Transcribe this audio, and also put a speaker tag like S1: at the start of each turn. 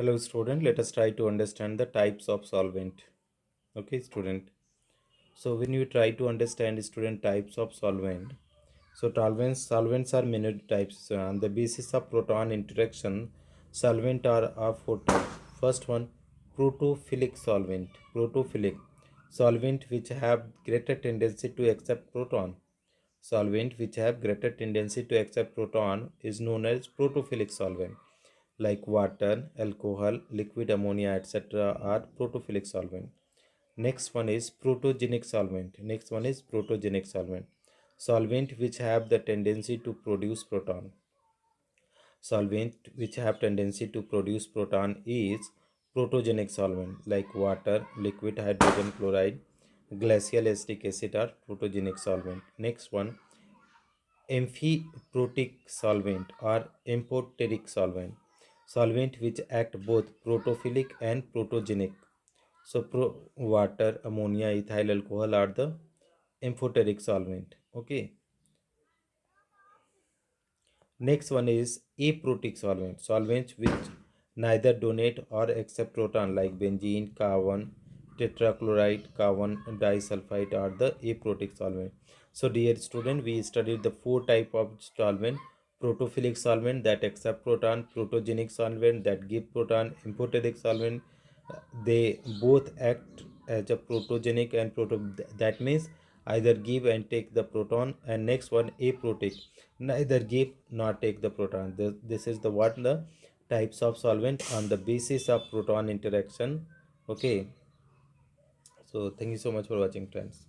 S1: Hello student, let us try to understand the types of solvent. Okay student. So when you try to understand student types of solvent, so solvents are many types. On the basis of proton interaction, solvent are of four types. First one, protophilic solvent. Protophilic solvent which have greater tendency to accept proton. Solvent which have greater tendency to accept proton is known as protophilic solvent, like water, alcohol, liquid ammonia, etc. are protophilic solvent. Next one is protogenic solvent. Next one is protogenic solvent. Solvent which have the tendency to produce proton. Solvent which have tendency to produce proton is protogenic solvent, like water, liquid hydrogen chloride, glacial acetic acid are protogenic solvent. Next one, amphiprotic solvent or amphoteric solvent. Solvent which act both protophilic and protogenic. So water, ammonia, ethyl alcohol are the amphoteric solvent. Okay. Next one is aprotic solvent. Solvents which neither donate or accept proton, like benzene, carbon, tetrachloride, carbon disulfide are the aprotic solvent. So dear student, we studied the four type of solvent: protophilic solvent that accept proton, protogenic solvent that give proton, amphoteric solvent. They both act as a protogenic and that means either give and take the proton. And next one, aprotic, neither give nor take the proton. This is the what the types of solvent on the basis of proton interaction. Okay, so thank you so much for watching, friends.